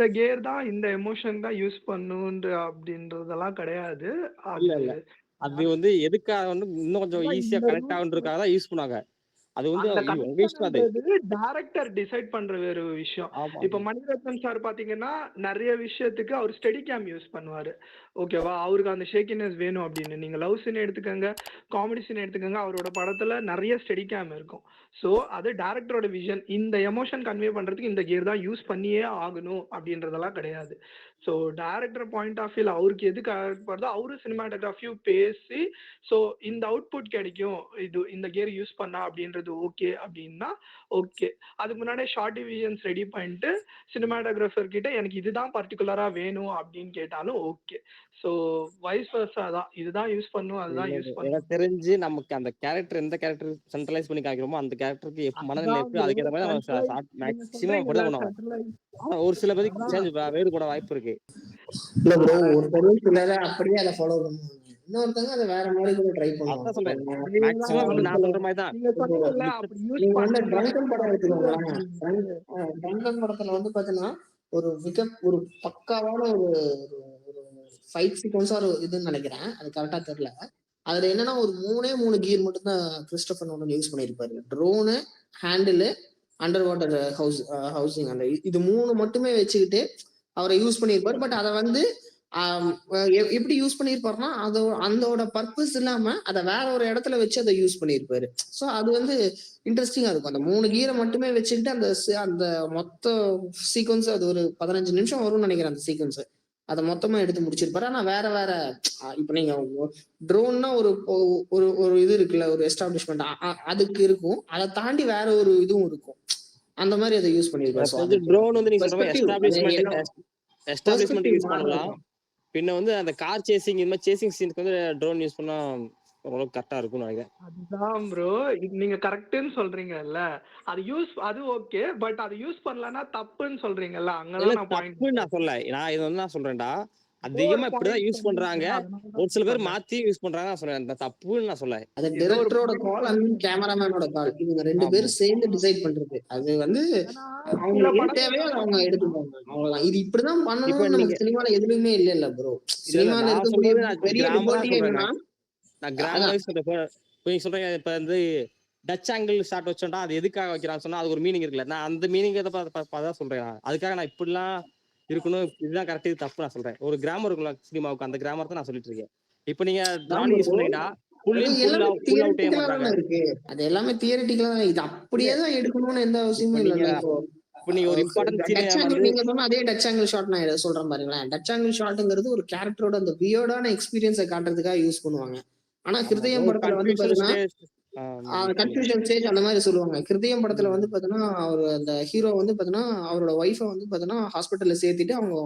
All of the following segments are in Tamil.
இந்த கியர் தான் இந்த எமோஷன் தான் யூஸ் பண்ணுன்ற அப்படின்றதெல்லாம் கிடையாது. இல்ல, அது இல்ல. அது வந்து எதுக்காக வந்து இன்னும் கொஞ்சம் அதான் ஈஸியா இந்த கனெக்ட் ரூல்ஸ் ஆகுன்றதுக்காக தான் யூஸ் பண்ணுவாங்க. அது வந்து அந்த உங்க இஷ்டம் அது. கனெக்ஷன்ன்றது டைரக்டர் டிசைட் பண்ற வேற விஷயம். ஆமா, இப்ப மணிரத்னம் சார் பாத்தீங்கன்னா, நெறைய விஷயத்துக்கு அவர் ஸ்டெடி கேம் யூஸ் பண்ணுவாரு. ஓகேவா? அவருக்கு அந்த ஷேக்கினஸ் வேணும் அப்படின்னு. நீங்க லவ் சீன் எடுத்துக்கங்க, காமெடி சீன் எடுத்துக்கங்க. அவரோட படத்துல நெறைய ஸ்டெடி கேம் இருக்கும். சோ, அது டைரக்டரோட விஷன். இந்த எமோஷன் கன்வே பண்றதுக்கு இந்த கியர் தான் யூஸ் பண்ணியே ஆகணும் அப்படின்றதெல்லாம் கிடையாது. சோ, டைரக்டர் பாயிண்ட் ஆஃப் வியூல அவருக்கு எது கரெக்ட் படுதோ, அவரு சினிமாட்டோகிராஃபியும் பேசி, சோ இந்த அவுட்புட் கிடைக்கும். இந்த கியர் யூஸ் பண்ணா அப்படின்றது ஓகே அப்படின்னா, ஓகே. அதுக்கு முன்னாடியே ஷார்ட் டிவிஷன்ஸ் ரெடி பண்ணிட்டு, சினிமாட்டோகிராஃபர் கிட்ட எனக்கு இதுதான் பர்ட்டிகுலரா வேணும் அப்படின்னு கேட்டாலும் ஓகே. சோ வைஸ் வெர்சா தான். இதுதான் யூஸ் பண்ணணும், அதுதான் இல்ல, யூஸ் இல்ல. பண்ணணும். எனக்கு தெரிஞ்சு நமக்கு அந்த கேரக்டர் எந்த கேரக்டர் சென்ட்ரலைஸ் பண்ணி காமிக்கிறோமோ, அந்த கேரக்டருக்கு மனநிலை அதுதான் எப்படியோ ப்ரோ அதுக்கேத்த மாரி நம்ம சென்ட்ரலைஸ் நீங்க மேக்ஸிமம் சொல்றீங்கல்ல அப்படிதான் பண்ணுவோம். சென்ட்ரலைஸ் ஆனா ஒரு சில பேருக்கு அதான் சேஞ்ச் வேறுபட வாய்ப்பு இருக்கு. இல்ல ப்ரோ, ஒருத்தர் சிலரை அப்படியே அதை ஃபாலோ பண்ணுவாங்க, இன்னொருத்தவங்க அதை வேற மாதிரி கூட ட்ரை அதான் பண்ணுவாங்க. சொல்றேன். அதேதான் மேக்ஸிமம் இப்ப நான் சொல்ற மாதிரி தான். நீங்க சொன்னீங்கல்ல மித்த அப்படி யூஸ் நீங்க வந்து பண்ணணும் ட்ரங்கன் படம் தப்பு எடுத்துக்கோங்களேன். அப்படின்ட்டு. ட்ரங்கன் படத்துல வந்து பாத்தீங்கன்னா ஒரு பக்காவான ஒரு ஃபைட் சீக்வன்ஸா ஒரு இதுன்னு நினைக்கிறேன், அது கரெக்டா தெரியல. அதுல என்னன்னா ஒரு 3 கியர் மட்டும் தான் கிறிஸ்டோபர் நோலன் யூஸ் பண்ணியிருப்பாரு. Drone, handle, under water housing, அந்த இது 3 மட்டுமே வச்சுக்கிட்டு அவரை யூஸ் பண்ணியிருப்பாரு. பட் அதை வந்து எப்படி யூஸ் பண்ணியிருப்பாருன்னா, அதோட பர்பஸ் இல்லாம அதை வேற ஒரு இடத்துல வச்சு அதை யூஸ் பண்ணியிருப்பாரு. ஸோ அது வந்து இன்ட்ரெஸ்டிங்கா இருக்கும். அந்த 3 கீரை மட்டுமே வச்சுக்கிட்டு அந்த மொத்த சீக்வன்ஸ், அது ஒரு 15 நிமிஷம் வரும்னு நினைக்கிறேன் அந்த சீக்வன்ஸ். அதை மொத்தமா எடுத்து முடிச்சிருப்பாரு. ஆனா வேற வேற இப்ப நீங்க ட்ரோன்னா ஒரு ஒரு ஒரு இது இருக்குல்ல, ஒரு எஸ்டாப்ளிஷ்மெண்ட் அதுக்கு இருக்கும். அதை தாண்டி வேற ஒரு இதுவும் இருக்கும். அந்த மாதிரி அதை யூஸ் பண்ணிருப்பாரு. ட்ரோன் வந்து நீங்க சொல்ற எஸ்டாப்ளிஷ்மெண்ட் யூஸ் பண்ணலாம். பின்ன வந்து அந்த கார் சேசிங், இந்த மாதிரி சேசிங் சீனுக்கு வந்து ட்ரோன் யூஸ் பண்ணா ஓரளவுக்கு கரெக்டா இருக்கும்னு நினைக்கிறேன். அதுதான் ப்ரோ, நீங்க கரெக்ட்னு சொல்றீங்கல்ல, அது ஓகே. பட் அது யூஸ் பண்ணலன்னா தப்புன்னு சொல்றீங்கல்ல, அங்கதான் நான் பாயிண்ட். நான் சொல்ல, நான் இது வந்து நான் சொல்றேன்டா, அதிகமா இப்படிதான் யூஸ் பண்றாங்க. ஒரு சில பேர் மாத்தி யூஸ் பண்றாங்க. நான் சொல்றேன் அந்த தப்புன்னு நான் சொல்ல. அது டைரக்டரோட கால் அண்ட் கேமராமேனோட கால், இவங்க 2 பேரும் சேர்ந்து டிசைட் பண்றது. அது வந்து அவங்க தேவையோ அவங்க எடுத்துப்பாங்க, அவ்வளவுதான். இது இப்படிதான் பண்ணணும்னு நமக்கு சினிமால எதுவுமே இல்ல ப்ரோ. சினிமால இருக்கக்கூடிய பெரிய லிபர்ட்டி என்னன்னா, நான் கிராமர் சொல்றேன். நீங்க சொல்றீங்க இப்ப வந்து டச் ஆங்கிள் ஷாட் வச்சோம்டா, அது எதுக்காக வைக்கிறான்னு சொன்னா அது ஒரு மீனிங் இருக்குல்ல. நான் அந்த மீனிங் தான் சொல்றேன். அதுக்காக நான் இப்படிலாம் இருக்கணும், இதுதான் கரெக்ட், இது தப்பு நான் சொல்றேன். ஒரு கிராமர் இருக்குல்ல சினிமாவுக்கு, அந்த கிராமர் தான் நான் சொல்லிட்டு இருக்கேன். இப்ப நீங்க டிரான் யூஸ் பண்ணீங்கன்னா அது எல்லாமே தியரிட்டிக்கலா தான். இது அப்படியே தான் எடுக்கணும்னு எந்த அவசியமும் இல்ல. இப்போ நீங்க ஒரு இம்பார்ட்டன்ட் சீன் நீங்க சொன்ன அதே டச் ஆங்கிள் ஷாட் நான் சொல்றேன் பாருங்களேன். டச் ஆங்கிள் ஷாட்ங்கிறது ஒரு கேரக்டரோட அந்த வியர்டான எக்ஸ்பீரியன்ஸை காட்டுறதுக்காக யூஸ் பண்ணுவாங்க. ஆனா கிருதயம் படத்துல வந்து பாத்தீங்கன்னா கன்ஃபியூஷன் ஸ்டேஜ் அந்த மாதிரி சொல்லுவாங்க. கிருதயம் படத்துல வந்து பாத்தீங்கன்னா அவர் அந்த ஹீரோ வந்து பாத்தீங்கன்னா அவரோட ஒய்ஃபை வந்து பாத்தீங்கன்னா ஹாஸ்பிட்டல்ல சேர்த்துட்டு அவங்க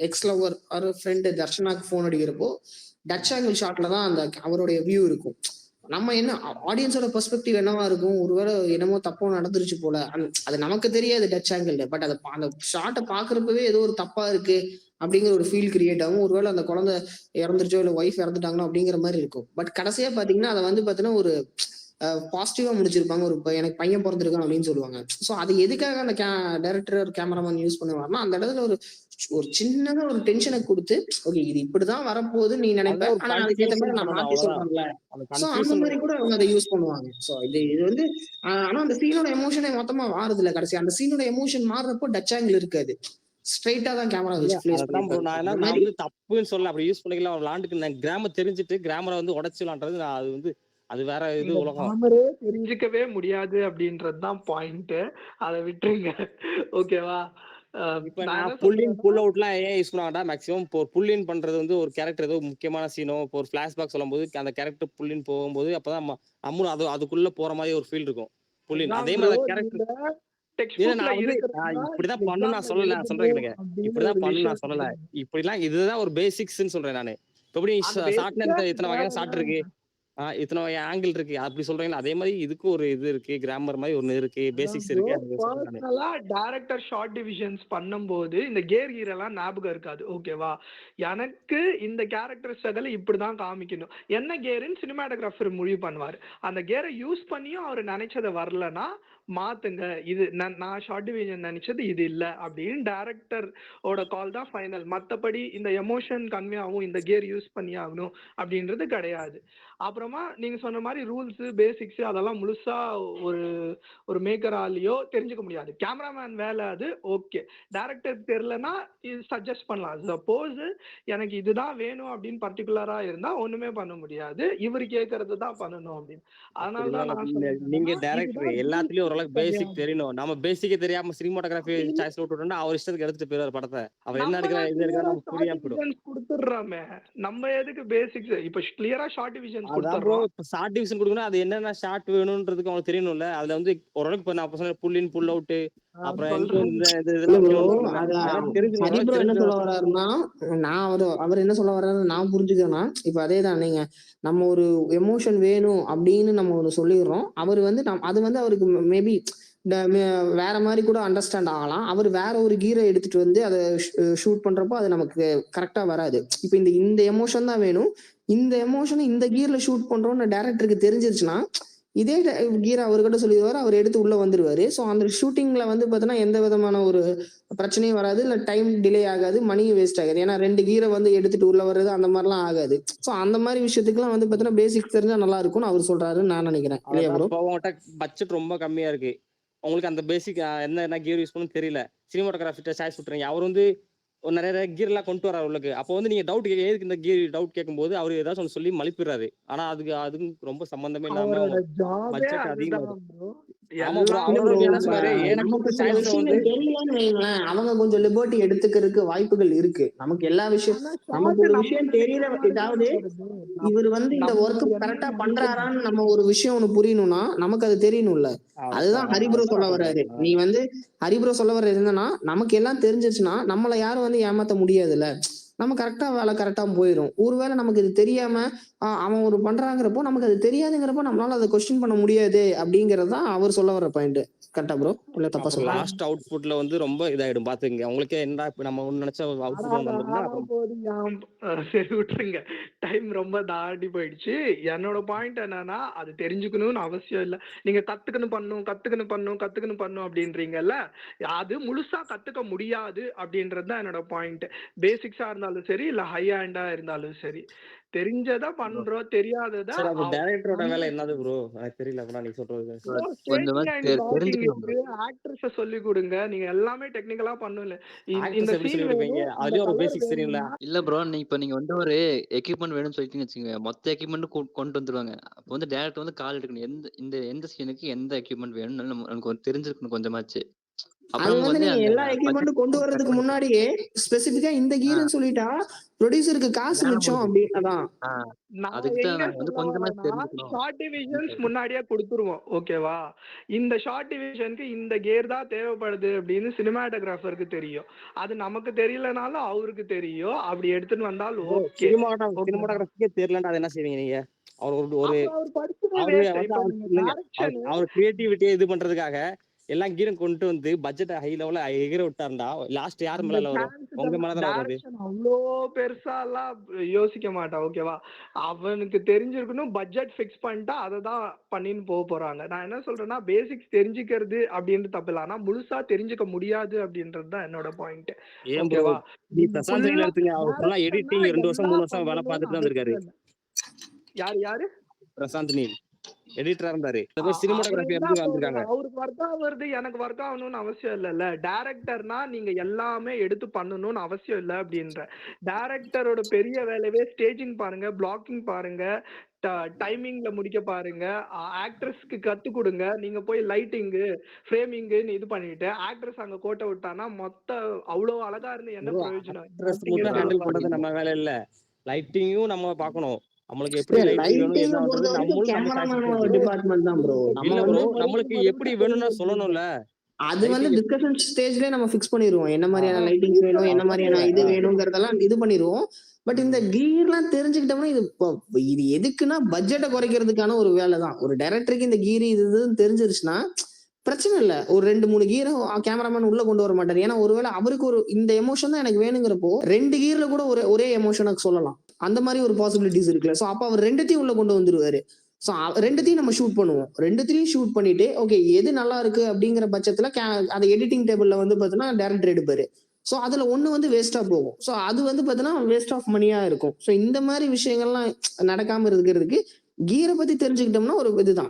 எக்ஸ் லவர் ஒரு ஃப்ரெண்டு தர்ஷனாக்கு போன் அடிக்கிறப்போ டச் ஆங்கிள் ஷாட்ல தான் அந்த அவருடைய வியூ இருக்கும். நம்ம என்ன ஆடியன்ஸோட பெர்ஸ்பெக்டிவ் என்னவா இருக்கும், ஒருவேளை என்னமோ தப்போ நடந்துருச்சு போல, அது நமக்கு தெரியாது டச் ஆங்கிள். பட் அதை அந்த ஷாட்டை பாக்குறப்பவே ஏதோ ஒரு தப்பா இருக்கு அப்படிங்கிற ஒரு ஃபீல் கிரியேட் ஆகும். ஒருவேளை அந்த குழந்தை இறந்துருச்சோ இல்ல ஒய்ஃப் இறந்துட்டாங்களோ அப்படிங்கிற மாதிரி இருக்கும். பட் கடைசியா பாத்தீங்கன்னா அதை வந்து பாத்தீங்கன்னா ஒரு பாசிட்டிவா முடிச்சிருப்பாங்க. எனக்கு பையன் பிறந்திருக்கான் அப்படின்னு சொல்லுவாங்க. சோ அது எதுக்காக அந்த டைரக்டர் ஒரு கேமராமேன் யூஸ் பண்ணுவாருன்னா, அந்த இடத்துல ஒரு சின்னதா ஒரு டென்ஷனை கொடுத்து, ஓகே இது இப்படிதான் வரப்போகுது நீ நினைப்ப, ஆனா அதுக்கேற்ற மாதிரி நான் மாத்தி சொல்றேன்ல. சோ அந்த மாதிரி கூட அவங்க அதை யூஸ் பண்ணுவாங்க. சோ இது வந்து ஆனா அந்த சீனோட எமோஷனே மொத்தமா மாறுது இல்ல. கடைசி அந்த சீனோட எமோஷன் மாறுறப்போ டச் ஆங்கிள் இருக்காது, ஸ்ட்ரைட்டா தான் கேமரா வச்சு ப்ளேஸ் பண்ணிருப்பாங்க. நான் வந்து தப்புன்னு சொல்ல, அப்படி யூஸ் பண்ணிக்கலாம். ஒரு லாண்டுக்கு நான் கிராமர் தெரிஞ்சுட்டு கிராமரை வந்து உடைச்சு விளாண்டது, அது வந்து அது வேற இது உலகம். கிராமரே தெரிஞ்சுக்கவே முடியாது அப்படின்றதுதான் பாயிண்ட். அதை விட்டுருங்க, ஓகேவா? இப்ப நான் புல்லின் புல் அவுட்லாம் ஏன் யூஸ் பண்ணுவாங்கடா, மேக்ஸிமம் இப்போ புல்லின் பண்றது வந்து ஒரு கேரக்டர் ஏதோ முக்கியமான சீனோ, இப்போ ஒரு பிளாஷ்பேக் சொல்லும்போது அந்த கேரக்டர் புல்லின் போகும்போது அப்பதான் நம்மளும் அதுக்குள்ள போற மாதிரி ஒரு ஃபீல் இருக்கும். புல்லின் அதே மாதிரி கேரக்டர் இப்படிதான் பண்ணு நான் சொல்லல, சொல்றேன் இப்படிதான் பண்ணு நான் சொல்லல. இப்படிலாம் இதுதான் ஒரு பேசிக்ஸ்ன்னு சொல்றேன் நானு. எப்படி ஷார்ட்ல இத்தனை வகையான ஷார்ட் இருக்கு, இத்தனை ஆங்கிள் இருக்கு அப்படி சொல்றீங்களா? அதே மாதிரி இதுக்கும் ஒரு இது இருக்கு. கிராமர் மாதிரி ஒண்ணு இருக்கு. அதான் பேசிக்ஸ் ப்ரோ. இருக்கு. அது சொல்றேன் நானு. பர்சனலா டைரக்டர் ஷார்ட் டிவிஷன்ஸ் பண்ணும்போது இந்த கியர் எல்லாம் ஞாபகம் இருக்காது. ஓகேவா? எனக்கு இந்த கேரக்டர் ஸ்ட்ரகல் இப்படிதான் காமிக்கணும். என்ன கியர்ன்னு சினிமாட்டோகிராஃபர் முடிவு பண்ணுவாரு. அந்த கியரை யூஸ் பண்ணியும் அவர் நினைச்சதை வரலன்னா மாத்துங்க. இது நான் ஷார்ட் டிவிஷன் நினைச்சது இது இல்ல அப்படின்னு டைரக்டர் ஓட கால் தான் ஃபைனல். மத்தபடி இந்த எமோஷன் கன்வே ஆகும், இந்த கியர் யூஸ் பண்ணி ஆகணும் அப்படின்றது கிடையாது. அப்புறமா நீங்க சொன்ன மாதிரி ரூல்ஸ் பேசிக்ஸ் அதெல்லாம் முழுசா ஒரு ஒரு மேக்கராலேயோ தெரிஞ்சுக்க முடியாது. கேமராமேன் வேலை அது. ஓகே, டைரக்டருக்கு தெரியலன்னா இது சஜஸ்ட் பண்ணலாம். சப்போஸ் எனக்கு இதுதான் வேணும் அப்படின்னு பர்டிகுலரா இருந்தா ஒண்ணுமே பண்ண முடியாது. இவர் கேட்கறது தான் பண்ணணும் அப்படின்னு. அதனால தான் நான் நீங்க சொல்றேன் டைரக்டர் இதுதான் எல்லாத்துலயும் ரூல்ஸ் ஓரளவுக்கு பேசிக் கிடையாது. தெரியணும். நம்ம பேசிக்கே தெரியாம சினிமாட்டோகிராஃபி அப்படி சாய்ஸ்ல விட்டுட்டோம்னா அவர் இஷ்டத்துக்கு எடுத்துட்டு போயிருவாரு படத்தை. அவர் என்ன நம்ம எடுக்கிற தான் இது எடுக்கிற கிளியரா நமக்கு ஷார்ட் புரியாம போயிடும். டிவிஷன்ஸ் கொடுத்துடுறோமே. நம்ம எதுக்கு பேசிக்ஸ் இப்ப கிளியரா ஷார்ட் டிவிஷன்ஸ் அதான் ப்ரோ, கொடுத்துறோம். இப்ப ஷார்ட் டிவிஷன் கொடுக்கணும். அது என்னென்ன ஷார்ட் வேணும்ன்றதுக்கு அவங்களுக்கு தெரியணும்ல. அதுல வந்து ஓரளவுக்கு இப்ப நான் சொன்ன புல் இன் புல் அவுட் அப்புறம் சொல்றேன். இந்த இல்ல இதெல்லாம் ப்ரோ, வைக்கணும்னு சொன்னல. அத அதெல்லாம் தெரிஞ்சு ஹரி ஓரளவுக்கு ப்ரோ என்ன தெரிஞ்சு சொல்ல வர்றாருன்னா, நான் அவர் என்ன சொல்ல வர்றாரு நான் புரிஞ்சுக்கிறேன்னா, இப்ப அதேதான் நீங்க நம்ம ஒரு எமோஷன் வேணும் அப்படின்னு நம்ம ஒரு சொல்லிடுறோம். அவர் வந்து அது வந்து அவருக்கு மேபி வேற மாதிரி கூட அண்டர்ஸ்டாண்ட் ஆகலாம். அவர் வேற ஒரு கீரை எடுத்துட்டு வந்து அதை ஷூட் பண்றப்போ அது நமக்கு கரெக்டா வராது. இப்ப இந்த எமோஷன் தான் வேணும், இந்த எமோஷன் இந்த கீர்ல ஷூட் பண்றோம்னு டைரக்டருக்கு தெரிஞ்சிருச்சுன்னா இதே கீரா அவர்கிட்ட சொல்லிடுவாரு, அவர் எடுத்து உள்ள வந்துருவாரு. ஸோ அந்த ஷூட்டிங்ல வந்து பார்த்தீங்கன்னா எந்த விதமான ஒரு பிரச்சனையும் வராது, இல்ல டைம் டிலே ஆகாது, மணியும் வேஸ்ட் ஆகாது. ஏன்னா 2 கீரை வந்து எடுத்துட்டு உள்ள வர்றது அந்த மாதிரிலாம் ஆகாது. ஸோ அந்த மாதிரி விஷயத்துக்குலாம் வந்து பார்த்தீங்கன்னா பேசிக்ஸ் தெரிஞ்சா நல்லா இருக்கும்னு அவர் சொல்றாருன்னு நான் நினைக்கிறேன். இல்லையா ப்ரோ? இப்போ உங்கள்கிட்ட பட்ஜெட் ரொம்ப கம்மியா இருக்கு. உங்களுக்கு அந்த பேசிக் என்ன கியர் யூஸ் பண்ணணும் தெரியல. சினிமாட்டோகிராஃபிட்ட சாய்ஸ் விட்டுறீங்க. அவர் வந்து நிறைய கியர் எல்லாம் கொண்டு வராரு உள்ளுக்கு. அப்போ வந்து நீங்க டவுட் எதுக்கு இந்த கியர் டவுட் கேட்கும்போது அவர் ஏதாச்சும் ஒன்று சொல்லி மலிப்பிடுறாரு. ஆனா அதுக்கு ரொம்ப சம்பந்தமே இல்லாம அவரோட ஜாபே பட்ஜெட் அதிகமா அதுதான் ப்ரோ. ஆமா ப்ரோ. எல்லாம் இல்ல அவரோட ப்ரோ, என்ன சொன்னாரு, எனக்கு நமக்கு சில சாய்ஸ்ல வந்து விஷயங்கள் தெரியலன்னு வைங்களேன், அவங்க கொஞ்சம் லிபர்ட்டி எடுத்துக்கிறதுக்கு வாய்ப்புகள் இருக்கு. நமக்கு எல்லா விஷயம் ஆனா நமக்கு ஷார்ட் ஒரு நம்ம விஷயம் தெரியல. நினைக்கிற மாதிரி ஏதாவது தான் வருது. இவர் வந்து இந்த ஒர்க் நம்ம கரெக்டா என்ன பண்றாரான்னு நினைக்கிறோம். நம்ம ஒரு விஷயம் ஒண்ணு புரியணும்னா நமக்கு அது தெரியணும்ல. அதுதான் ஹரிப்ரோ சொல்ல வர்றாரு. நீ வந்து ஹரிப்ரோ சொல்ல வர்றது என்னன்னா, நமக்கு எல்லாம் தெரிஞ்சிச்சுன்னா நம்மள யாரும் வந்து ஏமாத்த முடியாதுல்ல. நம்ம கரெக்டா வேலை கரெக்டா போயிடும். ஒருவேளை நமக்கு இது தெரியாம அவன் ஒரு பண்றாங்கிறப்போ நமக்கு அது தெரியாதுங்கிறப்போ நம்மளால அதை கொஸ்டின் பண்ண முடியாது அப்படிங்கறது தான் அவர் சொல்ல வர்ற பாயிண்ட். கரெக்டா ப்ரோ? இல்ல தப்பா அப்புறம் சொல்றேன்? லாஸ்ட் அவுட்புட்ல வந்து ரொம்ப இதாயிடும் பாத்துங்க. அவங்களுக்கே என்னடா இப்ப நம்ம ஒண்ணு நினைச்ச அவுட்புட் ஒன்று வந்தோம்னா அப்புறம் சரி விட்டுருங்க. டைம் ரொம்ப தாண்டி போயிடுச்சு. என்னோட பாயிண்ட் என்னன்னா, அது தெரிஞ்சுக்கணும்னு அவசியம் இல்ல. நீங்க கத்துக்கணும் பண்ணும் அப்படின்றீங்கல்ல, அது முழுசா கத்துக்க முடியாது அப்படின்றது தான் என்னோட பாயிண்ட். பேசிக்ஸா இருந்தாலும் சரி, இல்ல ஹை ஹேண்டா இருந்தாலும் சரி, தெரிஞ்சதை பண்றோம், தெரியாததை சரி, அப்ப டைரக்டரோட வேலை என்னது ப்ரோ? எனக்கு தெரியல அப்ப நீங்க சொல்றது. கொஞ்சமா ஸ்டேஜிங் அண்ட் ப்ளாக்கிங் தெரிஞ்சுக்கணும் ப்ரோ. இருக்கு. ஆக்ட்ரஸ சொல்லி கொடுங்க. நீங்க எல்லாமே டெக்னிக்கலா பண்ணல. இந்த ஆக்டர்ஸ் எப்படி சீன் சொல்லி கொடுப்பீங்க? வேணும், இந்த அதுலயும் ஒரு கலர் பேசிக்ஸ் தெரியும்ல. வேணும்னா இல்ல ப்ரோ, நீங்க வந்து ஒரு எக்யூப்மென்ட் வேணும்னு சொல்லிட்டீங்கன்னு வச்சுக்கோங்க. மொத்த எக்யூப்மென்ட்டும் கொண்டு வந்துருவாங்க. அப்போ வந்து டைரக்டர் வந்து கால் எடுக்கணும். எந்த சீனுக்கு எந்த எக்யூப்மென்ட் வேணும்னு நமக்கு தெரிஞ்சிருக்கணும் கொஞ்சமாச்சு. அது அப்புறம் வந்து வந்து நீங்க அந்த எல்லா பட்ஜெட் எக்யூப்மெண்ட்டும் கொண்டு கட் வர்றதுக்கு பண்ணிக்கலாம். முன்னாடியே ஸ்பெசிபிக்கா இந்த கீர்னு சொல்லிட்டா ப்ரொடியூசருக்கு காசு வேலை மிச்சம் முடிஞ்சுது. அப்படின்னு அதான். நான் அதுக்கு தான் எங்க நாங்க வந்து சொல்ல கொஞ்சமாச்சு வரேன்னா, தெரிஞ்சுக்கணும். ஷார்ட் டிவிஷன்ஸ் முன்னாடியே கொடுத்துருவோம். ஓகேவா? இந்த ஷார்ட் டிவிஷனுக்கு இந்த கியர் தான் தேவைப்படுது அப்படின்னு சினிமாட்டோகிராஃபருக்கு தெரியும். அது நமக்கு தெரியலனாலும் அவருக்கு தெரியும். அப்படி எடுத்துட்டு வந்தால் ஓகே. சினிமாட்டோகிராஃபிக்கே தெரியலன்னா அது என்ன செய்வீங்க நீங்க? அவர் ஒரு அப்புறம் அவர் படிச்சதே அவரு வேஸ்ட். வந்து இப்ப அவர் நீங்க இல்லைங்க. டைரக்ஷன் அவர் கிரியேட்டிவிட்டியை இது பண்றதுக்காக எல்லா கீரும் கொண்டு வந்து பட்ஜெட் ஹை லெவல்ல எகிற விட்டாருண்டா லாஸ்ட் யார் அந்த மேல வரும்? சான்ஸ் உங்க மேலதான் வரும் அது. டைரக்ஷன் அவ்வளோ பெருசாலாம் யோசிக்க மாட்டான். ஓகேவா? அவனுக்கு தெரிஞ்சிருக்கணும். பட்ஜெட் ஃபிக்ஸ் பண்ணிட்டா அதை தான் பண்ணின்னு போறாங்க. நான் என்ன சொல்றேன்னா, பேசிக்ஸ் தெரிஞ்சுக்கிறது அப்படின்றது தப்பு இல்லை. ஆனா முழுசா தெரிஞ்சுக்க முடியாது அப்படின்றது தான் என்னோட பாயிண்ட். ஏன் ப்ரோ? ஓகேவா? நீ நீங்க பிரசாந்த் நீல் ஃபுல்லா எடுத்துங்க. அவர் ஃபுல்லா டைரக்ஷன்னா எடிட்டிங் 2 வருஷம் 3 எல்லாம் வருஷம் வேலை பார்த்துட்டு தான் பண்ணணும்னு வந்திருக்காரு. அவசியம் இல்லை. யாரு? பிரசாந்த் நீல் எடிட்டரா இருந்தாரு. அவர் சினிமாட்டோகிராஃபி என்ன எப்படி அப்போ வந்திருக்காங்க? அவருக்கு ஒர்க் ஆகுறது எனக்கு ஒர்க் ஆகணும்னு அவசியம் இல்லைல்ல. டைரக்டர்னா நீங்க எல்லாமே எடுத்து பண்ணணும்னு அவசியம் இல்லை அப்படின்ற. டைரக்டரோட பெரிய வேலையே ஸ்டேஜிங் பாருங்க, பிளாக்கிங் பாருங்க, டைமிங்ல முடிக்க பாருங்க, ஆக்ட்ரஸ்க்கு கத்து கொடுங்க. நீங்க போய் லைட்டிங்கு ஃப்ரேமிங்னு இது பண்ணிட்டு ஆக்ட்ரஸ் அங்க கோட்டை விட்டானா மொத்த அவ்வளவு அழகா இருந்து என்ன பிரயோஜனம்? ஆக்ட்ரஸ் மட்டும் ஹேண்டில் பண்றது நம்ம வேலை இல்ல. லைட்டிங்கும் நம்ம பார்க்கணும். நம்மளுக்கு எப்படி லைட்டிங் வேணும் லைட்டிங் என்ன பொறுத்த பண்றது வரைக்கும் நம்மளும் நம்ம சாய்ஸ் கேமராமேனோட இருக்கு. டிபார்ட்மெண்ட் தான் ப்ரோ. நம்ம இல்ல ப்ரோ, வந்து நம்மளுக்கு எப்படி வேணும்னா சொல்லணும்ல. அது வந்து லைட்டிங் டிஸ்கஷன் ஸ்டேஜ்லயே நம்ம ஃபிக்ஸ் பண்ணிருவோம். என்ன மாதிரியான ஆ லைட்டிங்ஸ் வேணும், ஃபியூச்சர்ல என்ன அதான் மாதிரியான சொல்றேன். இது வேணுங்கிறதெல்லாம் இது பண்ணிருவோம். பட் இந்த கியர்லாம் தெரிஞ்சுக்கிட்டோம்னா, இது எதுக்குன்னா பட்ஜெட்ட குறைக்கிறதுக்கான ஒரு வேலை தான். ஒரு டைரக்டருக்கு இந்த கீர் இது இதுன்னு தெரிஞ்சிருச்சுன்னா, பிரச்சனை இல்ல. ஒரு 2, 3 கீர கேமராமேன் உள்ள கொண்டு வர மாட்டாரு. ஏன்னா, ஒருவேள அவருக்கு இந்த எமோஷன் தான் எனக்கு வேணுங்கிறப்போ, 2 கீர்ல கூட ஒரே எமோஷன சொல்லலாம். அந்த மாரி ஒரு பாசிபிலிட்டீஸ் இருக்குல்ல. சோ, அப்ப அவர் 2த்தையும் உள்ள கொண்டு வந்துருவாரு. சோ, 2த்தையும் நம்ம ஷூட் பண்ணுவோம். 2த்துலயும் ஷூட் பண்ணிட்டு, ஓகே எது நல்லா இருக்கு அப்படிங்கிற பட்சத்துல அத எடிட்டிங் டேபிள்ல வந்து பாத்தீங்கன்னா, டைரக்டர் எடுப்பாரு. சோ, அதுல ஒண்ணு வந்து வேஸ்ட்டா போகும். சோ, அது வந்து பாத்தீங்கன்னா, வேஸ்ட் ஆஃப் மணியா இருக்கும். சோ, இந்த மாரி விஷயங்கள்லாம் நடக்காம இருக்கிறதுக்கு கீர பத்தி தெரிஞ்சுக்கிட்டோம்னா ஒரு இதுதான்.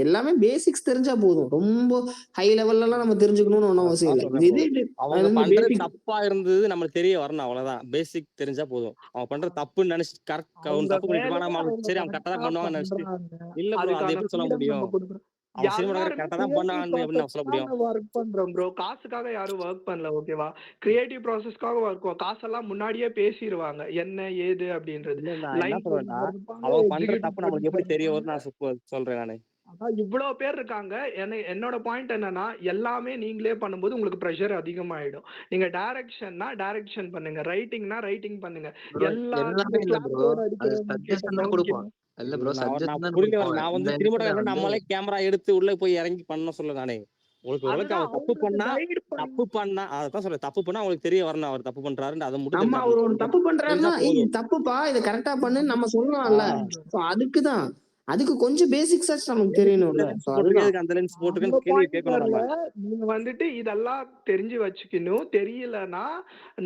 எல்லாமே பேசிக்ஸ் தெரிஞ்சா போதும். ரொம்ப ஹை லெவல்லலாம் நம்ம தெரிஞ்சுக்கணும்னு ஒண்ணும் அவசியம் அதான் இல்ல. சொல்றேன் ப்ரோ. அவங்க அது வந்து பண்றது பேசிக் தப்பா இருந்தது நம்மளுக்கு தெரிய வரணும் அவ்வளவுதான். பேசிக் தெரிஞ்சா போதும். அவன் பண்றது தப்புன்னு நினைச்சிட்டு கரெக்ட் அவன் அவங்க தப்பு பண்ணிட்டு வேலைய நம்ம அவங்க சரி அவன் கரெக்ட்டா கரெக்ட்டா தான் பண்ணுவாங்கன்னு நினைச்சிட்டு பண்றாங்க. இல்ல ப்ரோ அது அதுக்கான எப்படி சொல்ல ஃப்ரீடம் முடியும்? நம்ம குடுக்குறோம். அவன் சினிமாட்டோகிராஃபர் எல்லாருமே கரெக்ட்டா தான் கிரியேட்டிவ் பண்ணான்னு எப்படி நான் சொல்ல முடியும்? ப்ராசஸ்க்காக வொர்க் பண்றோம் ப்ரோ. காசுக்காக யாரும் வொர்க் பண்ணல ஓகேவா? கிரியேட்டிவ் ப்ராசஸ்க்காக காசெல்லாம் முன்னாடியே பேசிருவாங்க. என்ன ஏது அப்படின்றது. இல்ல நான் என்ன லைன் சொல்றேன்னா, ப்ரொடியூசர் இருப்பாங்க, அவன் பண்ற எக்ஸிகியூட்டிவ் தப்பு நம்மளுக்கு எப்படி ப்ரொடியூசர் தெரிய இருப்பாங்க. வரும்னு நான் சொல்றேன் நானு. அதான் இவ்ளோ பேர் இருக்காங்க. என்னோட பாயிண்ட் என்னன்னா, எல்லாமே நீங்களே பண்ணும்போது உங்களுக்கு பிரஷர் அதிகமாயிடும். நீங்க டைரக்ஷன் பண்ணுங்க. ரைட்டிங் பண்ணுங்க. ப்ரோ எல்லாமே எல்லாத்துக்கும் இல்ல கிளாப் ப்ரோ. போர்டு அது அடிக்கிற மார்க்கெட்ட சஜஷன் தான் குடுப்போம். கவனிக்கணும். இல்ல இல்ல ப்ரோ நான் சஜஷன் நான் தான் புரியல குடுப்போம். நான் இந்த வந்து இடத்துல சினிமாட்டோகிராஃபர் வந்து நம்மளே கேமரா எடுத்து உள்ள போய் இறங்கி பண்ண சொல்ல நானே. உங்களுக்கு ஓரளவுக்கு அதுதான் அவர் அவங்களுக்கு கைடு தப்பு பண்ணா அதத்தான் சொல்றேன். தப்பு பண்ணா அவங்களுக்கு தெரிய வரணும். அவர் தப்பு பண்றாருன்னு அத மட்டும் ஆமா தெரிஞ்சா அவர் ஒரு போதும். தப்பு பண்றாருன்னா, தெரிஞ்சா "ஏய் இது போதும். தப்புப்பா, இத கரெக்ட்டா பண்ணுன்னு" நம்ம ஆ சொல்லலாம்ல. சோ அதுக்கு தான். அதுக்கு கொஞ்சம் பேசிக்ஸாச்சும் நமக்கு எதுக்கு இந்த தெரியணும்ல. சோ லென்ஸ் போட்டிருக்க? அதுதான். எதுக்கு அந்த லென்ஸ் அவங்க போட்டிருக்கன்னு கேள்வி பாயிண்ட் கேட்கணும் வரல. நம்ம. நீங்க வந்துட்டு இதெல்லாம் தெரிஞ்சு வச்சுக்கணும். தெரியலன்னா,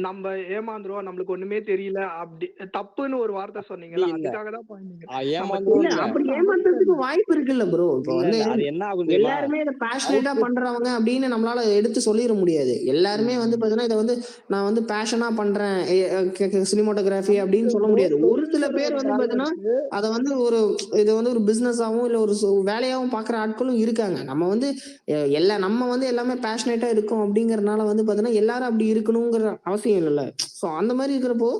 நம்ம ஏமாந்துருவோம். நம்மளுக்கு ஒண்ணுமே தெரியல. அப்படி தப்புன்னு ஒரு வார்த்தை அப்படி சொன்னீங்கல்ல, இல்ல. அதுக்காக தான் பாயிண்ட். நம்ம இல்ல ஏமாந்துருவோம் இல்ல. அப்படி தெரிஞ்சுக்கணும்னு அவசியம் ஏமாத்துறதுக்கு இல்ல. வாய்ப்பு இருக்குல்ல ப்ரோ. இப்ப இல்ல, வந்து இல்ல. அது என்ன ஆகும் தெரியுமா? எல்லாருமே இத பேஷனேட்டா அவுட்புட் பண்றவங்க அப்படின்னு நம்மளால எடுத்து சொல்லிற முடியாது. எல்லாருமே வந்து பாத்தீங்கன்னா, இத வந்து நான் வந்து பேஷனா பண்றேன். சினிமாட்டோகிராஃபி நமக்கு அப்படின்னு சொல்ல ப்ரோ முடியாது. ஒரு சில ப்ரொடியூசர் பேர் ஒரு வந்து வேலை பாத்தீங்கன்னா, இருக்கு. அத வந்து இத வந்து ஒரு பிசினஸாவும் இல்ல ஒரு வேலையாவும் பாக்குற ஆட்களும் இருக்காங்க. நம்ம வந்து நம்ம வந்து எல்லாமே பேஷனேட்டா இருக்கோம் அப்படிங்கறதுனால வந்து பாத்தீங்கன்னா, எல்லாரும் அப்படி இருக்கணுங்கிற அவசியம் இல்லல்ல. சோ அந்த மாரி இருக்கிறப்போ,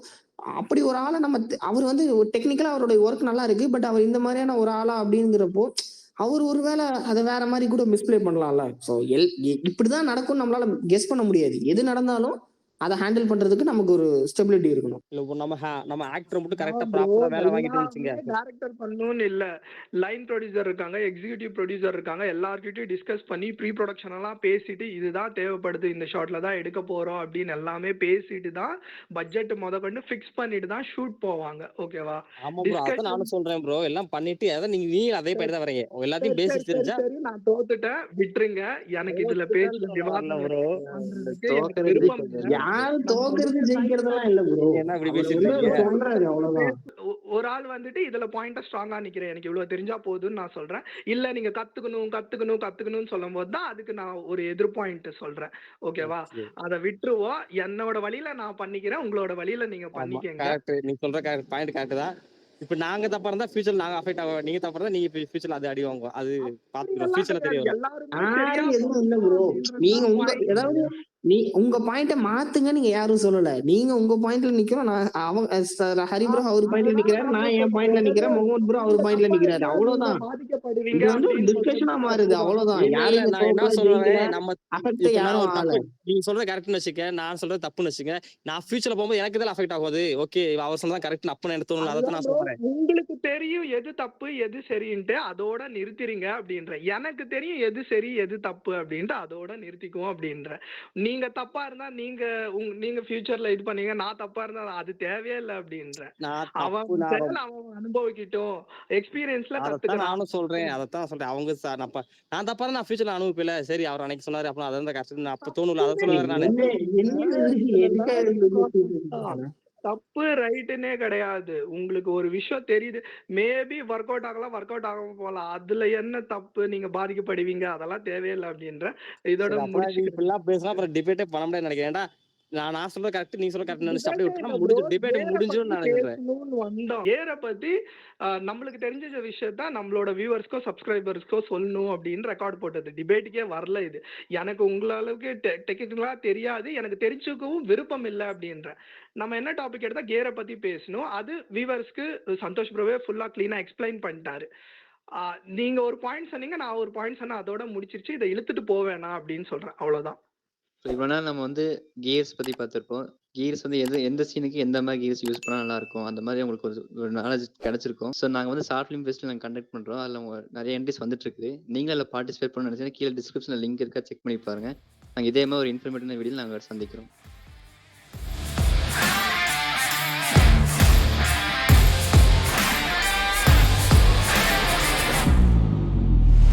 அப்படி ஒரு ஆள நம்ம அவர் வந்து டெக்னிக்கலா அவருடைய ஒர்க் நல்லா இருக்கு. பட் அவர் இந்த மாதிரியான ஒரு ஆளா அப்படிங்கிறப்போ, அவர் ஒருவேளை அத வேற மாரி கூட மிஸ்பிளே பண்ணலாம்ல. சோ இப்படிதான் நடக்கும்னு நம்மளால கெஸ் பண்ண முடியாது. எது நடந்தாலும் அத ஹேண்டில் பண்றதுக்கு நமக்கு ஒரு ஸ்டெபிலிட்டி இருக்கணும். இல்ல இப்போ நம்ம ஆக்டர் மட்டும் கரெக்ட்டா அதான் ப்ரோ ப்ராப்பரா வேலை வாங்கிட்டோம்னு எல்லாமே வச்சுக்கங்க. டைரக்டர் பண்ணணும்னு இல்ல. லைன் ப்ரொடியூசர் இருக்காங்க, எக்ஸிகியூட்டிவ் ப்ரொடியூசர் இருக்காங்க. எல்லார்கிட்டயும் டிஸ்கஸ் பண்ணி ப்ரீ புரொடக்ஷன் எல்லாம் பேசிட்டு இதுதான் தேவைப்படுது. இந்த ஷாட்ல தான் எடுக்க போறோம் அப்படின்னு எல்லாமே பேசிட்டு தான் பட்ஜெட் முதற்கொண்டு ஃபிக்ஸ் பண்ணிட்டு தான் ஷூட் போவாங்க. ஓகேவா? ஆமா ப்ரோ. அதான் டிஸ்கஷன் நானும் சொல்றேன் ப்ரோ. எல்லாம் பண்ணிட்டு அதான் நீங்க அதே படி தான் வர்றீங்க. எல்லாத்தையும் பேசிக்ஸ் தெரிஞ்சா சரி. நான் தோத்துட்டேன். விட்டுருங்க. எனக்கு இதுல தோத்துட்டேன்னு பேச்சுல சொல்ல வரல விவாதம் ப்ரோ. பண்றதுக்கு எனக்கு தோக்கறது விருப்பம் ஜெயிக்கிறது இல்ல. இல்ல. யாரும் நம்ம தோக்குறது வந்துட்டு ஜெயிக்கிறதெல்லாம் இல்ல ப்ரோ. நீங்க என்ன இப்படி அவர் பேசிட்டு வந்து இருக்கீங்க? சொல்றாரு அவ்வளவுதான். ஒரு ஆள் வந்துட்டு இதுல பாயிண்ட ஸ்ட்ராங்கா நிக்கிறேன். எனக்கு இவ்வளவு தெரிஞ்சா போதும்னு நான் சொல்றேன். இல்ல நீங்க கத்துக்கணும்னு சொல்லும்போது தான் அதுக்கு நான் ஒரு எதிர் பாயிண்ட் சொல்றேன். ஓகேவா? ஓகே. அத விட்டுருவோம். என்னோட வழியில நான் பண்ணிக்கிறேன். உங்களோட வழியில நீங்க ஆமா. பண்ணிக்கங்க. கரெக்ட். நீங்க சொல்ற பாயிண்ட் கரெக்ட் தான். இப்ப நாங்க தப்பா இருந்தா ஃபியூச்சர்ல நாங்க அஃபெக்ட் ஆவோம். நீங்க தப்பா இருந்தா நீங்க ஃபியூச்சர்ல அது அடி வாங்குவோம். அது பாத்துக்கலாம். அப்படியெல்லாம் ஃபியூச்சர்ல தெரிய கிடையாது. வரும். எல்லாருமே சரியா யாரும் எதுவும் இல்ல பண்ணணும் ப்ரோ. அப்படின்றது நீங்க தான் உங்க பாயிண்ட். ஏதாவது உங்க பாயிண்ட மாத்துங்க நீங்க யாரும் சொல்லல. நீங்க உங்க பாயிண்ட்ல நிக்கிறோம். நான் ஹரி ப்ரோ அவர் பாயிண்ட்ல அததான் நிக்கிறாரு. நான் நானும் என் சொல்றேன். பாயிண்ட்ல அதாவது நிக்கிறேன். முகமது ப்ரோ அவர் நீங்க பாயிண்ட்ல தப்பா நிக்கிறாரு. இருந்தா நீங்க அவ்வளவுதான். பாதிக்கப்படுவீங்க இது வந்து ஒரு அப்படின்னு டிஸ்கஷனா சொல்றது மாறுது. தப்புதான். அவ்வளவுதான். இல்ல, இல்ல. யாரும் இங்க நான் என்ன தோக்கல சொல்றேன், ஜெயிக்கல. நம்ம அஃபெக்ட் இப்ப நான் யாரும் ஒரு ஆகல. தப்பு நீங்க சொல்றது கரெக்ட்னு வச்சுக்க. நான் சொல்றது தப்புன்னு வச்சுக்க. நான் ஃபியூச்சர்ல போகும்போது எனக்கு இதெல்லாம் அஃபெக்ட் ஆகாது. ஓகே அவர் சொன்னது கரெக்ட்னு அப்ப எனக்கு தோணல. அதத்தான் அதுதான் நான் ப்ரோ. சொல்றேன். உங்களுக்கு தெரியும் எது தப்பு, எது சரின்ட்டு. அதோட நிறுத்திறீங்க அப்படின்றேன். எனக்கு தெரியும் எது சரி, எது தப்பு அப்படின்ட்டு அதோட நிறுத்திக்குவோம் அப்படின்றேன். நீங்க தப்பா இருந்தா நீங்க ஃபியூச்சர்ல இது பண்ணீங்க. நான் தப்பா இருந்தா அது தேவையே இல்ல அப்படின்றேன். நான் அவன் தப்பு நான் செயல் அவன் அனுபவிக்கட்டும். எக்ஸ்பீரியன்ஸ்ல அதத்தான் கத்துக்கிறான். நானும் சொல்றேன். அதத்தான் சொல்றேன். அவங்க நான் தப்பா இருந்தா நான் ஃபியூச்சர்ல அனுபவிப்பேன்ல. சரி அவர் அன்னைக்கு சொன்னாரு. அப்ப அதான் தான் கஷ்டம். அப்ப தோணும்ல. அத சொல்ல வரேன் நானு. என்ன என்ன இதெல்லாம் எதுக்காக லேர்னிங் பெரிய ப்ராசஸ் தான். பேசிட்டு தப்பு ரைட்டுன்னே கிடையாது. உங்களுக்கு ஒரு விஷயம் தெரியுது. மேபி ஒர்க் அவுட் ஆகலாம், ஒர்க் அவுட் ஆகாம போகலாம். அதுல என்ன தப்பு? நீங்க பாதிக்கப்படுவீங்க. அதெல்லாம் தேவையில்ல அப்படின்றேன். இதோட சரி அப்பலாம் நீங்க முடிச்சுக்கிறேன். இப்படிலாம் பேசினா அப்புறம் டிபேட்டே பண்ண முடியாதுன்னு நினைக்கிறேன். ஏன்டா நான் சொல்றது கரெக்ட், நீங்க சொல்றது கரெக்ட் நினைச்சிட்டு அப்படியே டிபேட்டே விட்டுனா இல்ல ப்ரோ. முடிஞ்சு டிபேட் கேர முடிஞ்சும்னு பத்தி நான் நினைக்கிறேன். பேசணும்னு வந்தோம். கேர பத்தி நம்மளுக்கு தெரிஞ்ச விஷயத்த நம்மளோட வியூவர்ஸ்க்கோ, சப்ஸ்கிரைபர்ஸ்க்கோ சொல்லணும் அப்படின்னு ரெக்கார்ட் போட்டது. டிபேட்டுக்கே வரல இது. எனக்கு உங்கள அளவுக்கு டெக்னிக்கலா தெரியாது. எனக்கு தெரிஞ்சுக்கவும் விருப்பம் இல்ல அப்படின்றேன். நம்ம என்ன டாபிக் எடுத்தா கேர பத்தி பேசணும். அது வியூவர்ஸ்க்கு சந்தோஷ் ப்ரோவே ஃபுல்லா கிளீனா எக்ஸ்பிளைன் பண்ணிட்டாரு. நீங்க ஒரு பாயிண்ட் சொன்னீங்க, நான் ஒரு பாயிண்ட் சொன்னேன். அதோட முடிச்சிருச்சு. இத இழுத்துட்டு போவேணாம் அப்படின்னு சொல்றேன். அவ்வளவுதான். ஸோ இவ்வளோ நேரம் நம்ம வந்து கியர்ஸ் பத்தி பார்த்துருப்போம். கியர்ஸ் வந்து எந்த சீனுக்கு எந்த மாதிரி கியர்ஸ் யூஸ் பண்ணா நல்லாயிருக்கும், அந்த மாதிரி உங்களுக்கு ஒரு நாலேஜ் கிடைச்சிருக்கும். ஸோ நாங்க வந்து ஷார்ட் ஃபிலிம் ஃபெஸ்டிவல் நாங்க கண்டக்ட் பண்றோம். அதில நிறைய என்ட்ரிஸ் வந்துட்டுருக்குது. நீங்களும் அதில பார்ட்டிசிபேட் பண்ணணும்னு நினைச்சீங்கன்னா, கீழ டிஸ்கிரிப்ஷன்ல லிங்க் இருக்கா செக் பண்ணி பாருங்க. நாங்க இதே மாதிரி ஒரு இன்ஃபர்மேட்டிவான வீடியோல நாங்க சந்திக்கிறோம்.